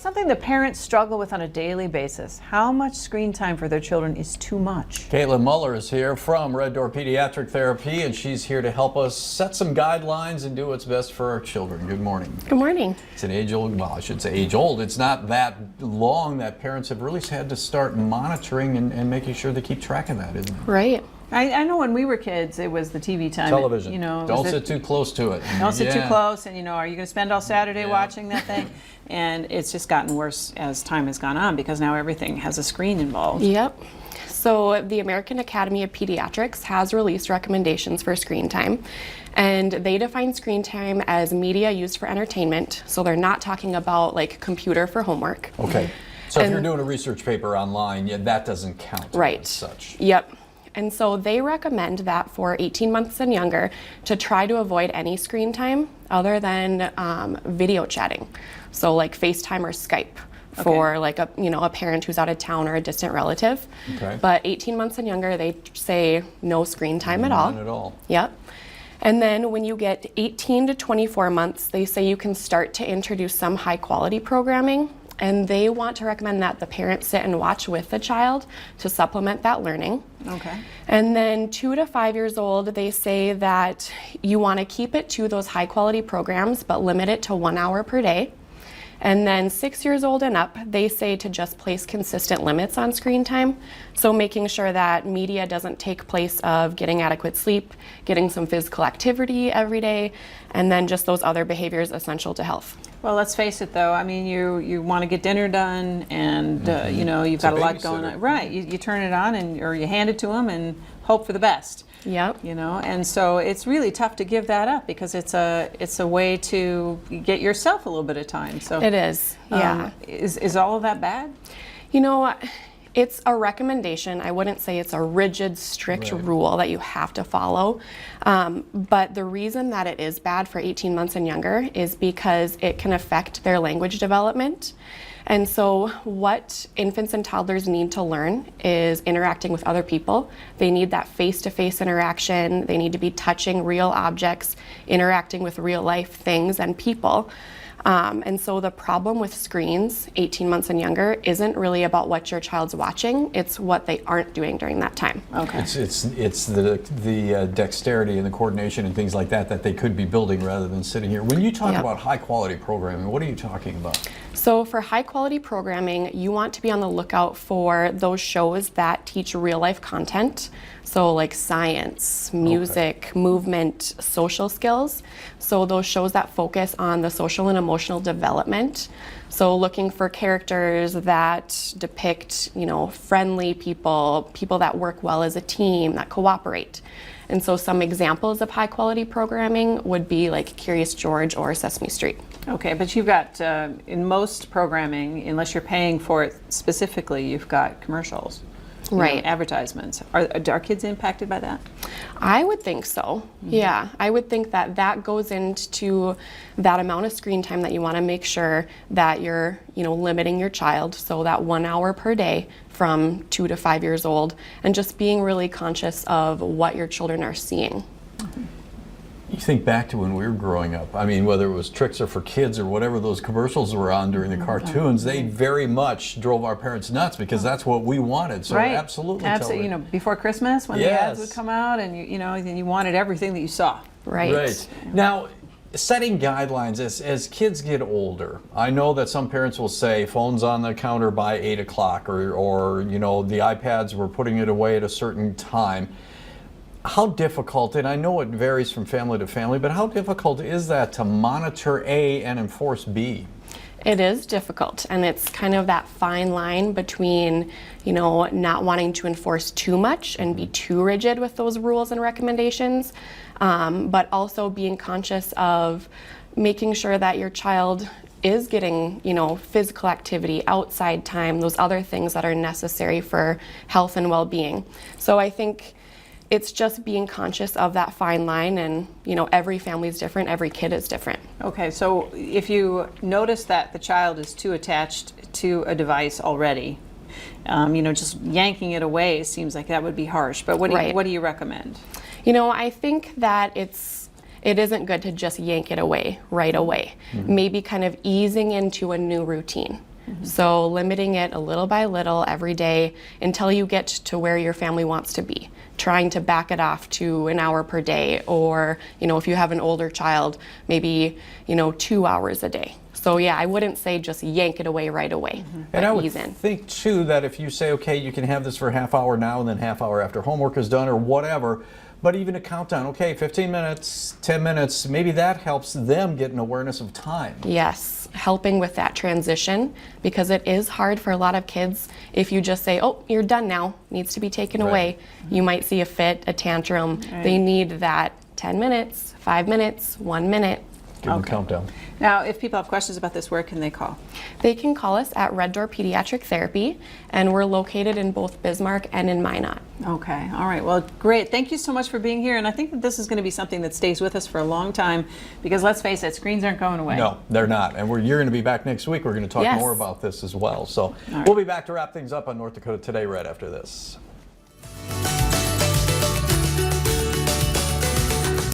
something that parents struggle with on a daily basis. How much screen time for their children is too much? Caitlin Muller is here from Red Door Pediatric Therapy, and she's here to help us set some guidelines and do what's best for our children. Good morning. Good morning. It's an age-old, well, I should say age-old. It's not that long that parents have really had to start monitoring and making sure they keep track of that, isn't it? Right. I know when we were kids, it was the TV time. Television. You know, don't sit too close to it. Don't sit too close, and are you going to spend all Saturday watching that thing? And it's just gotten worse as time has gone on because now everything has a screen involved. Yep. So the American Academy of Pediatrics has released recommendations for screen time, and they define screen time as media used for entertainment. So they're not talking about like computer for homework. Okay. So if you're doing a research paper online, that doesn't count as such. Yep. And so they recommend that for 18 months and younger to try to avoid any screen time other than video chatting. So like FaceTime or Skype for like a parent who's out of town or a distant relative. Okay. But 18 months and younger, they say no screen time at all. None at all. Yep. And then when you get 18 to 24 months, they say you can start to introduce some high quality programming. And they want to recommend that the parents sit and watch with the child to supplement that learning. Okay. And then 2 to 5 years old, they say that you want to keep it to those high quality programs, but limit it to 1 hour per day. And then 6 years old and up, they say to just place consistent limits on screen time. So making sure that media doesn't take place of getting adequate sleep, getting some physical activity every day, and then just those other behaviors essential to health. Well, let's face it, though. I mean, you want to get dinner done, and you've got a lot going on. Right? You turn it on, or you hand it to them, and hope for the best. Yep. And so it's really tough to give that up because it's a way to get yourself a little bit of time. So it is. Yeah. Is all of that bad? It's a recommendation. I wouldn't say it's a rigid, strict rule that you have to follow. But the reason that it is bad for 18 months and younger is because it can affect their language development. And so what infants and toddlers need to learn is interacting with other people. They need that face-to-face interaction. They need to be touching real objects, interacting with real life things and people. And so the problem with screens, 18 months and younger, isn't really about what your child's watching. It's what they aren't doing during that time. Okay. It's the dexterity and the coordination and things like that they could be building rather than sitting here. When you talk about high quality programming, what are you talking about? So for high quality programming, you want to be on the lookout for those shows that teach real life content. So like science, music, movement, social skills. So those shows that focus on the social and emotional development. So looking for characters that depict, friendly people that work well as a team, that cooperate. And so some examples of high quality programming would be like Curious George or Sesame Street. Okay, but you've got, in most programming, unless you're paying for it specifically, you've got commercials. Advertisements. Are kids impacted by that? I would think so. Yeah, I would think that goes into that amount of screen time that you want to make sure that you're, limiting your child. So that 1 hour per day from 2 to 5 years old, and just being really conscious of what your children are seeing. You think back to when we were growing up. I mean, whether it was Tricks or for Kids or whatever those commercials were on during the cartoons, they very much drove our parents nuts because that's what we wanted. So absolutely. Before Christmas when the ads would come out, and you wanted everything that you saw. Right. Now, setting guidelines as kids get older. I know that some parents will say phones on the counter by 8 o'clock, or the iPads, we're putting it away at a certain time. How difficult, and I know it varies from family to family, but how difficult is that to monitor A and enforce B? It is difficult, and it's kind of that fine line between, not wanting to enforce too much and be too rigid with those rules and recommendations, but also being conscious of making sure that your child is getting, physical activity, outside time, those other things that are necessary for health and well-being. So I think it's just being conscious of that fine line, and every family is different, every kid is different. Okay, so if you notice that the child is too attached to a device already, just yanking it away seems like that would be harsh. But what do you recommend? I think that it isn't good to just yank it away right away. Maybe kind of easing into a new routine. So limiting it a little by little every day until you get to where your family wants to be. Trying to back it off to an hour per day, or, you know, if you have an older child, maybe, you know, 2 hours a day. So yeah, I wouldn't say just yank it away right away. And I would ease in. think too that if you say, okay, you can have this for a half hour now and then half hour after homework is done or whatever, but even a countdown, okay, 15 minutes, 10 minutes, maybe that helps them get an awareness of time. Yes, helping with that transition, because it is hard for a lot of kids. If you just say, oh, you're done now, needs to be taken away, you might see a fit, a tantrum. They need that 10 minutes, 5 minutes, 1 minute. Give them a countdown. Now, if people have questions about this, where can they call? They can call us at Red Door Pediatric Therapy, and we're located in both Bismarck and in Minot. Okay, all right, well, great. Thank you so much for being here, and I think that this is going to be something that stays with us for a long time, because let's face it, screens aren't going away. No, they're not. And you're going to be back next week. We're going to talk Yes. more about this as well. So right. we'll be back to wrap things up on North Dakota Today right after this.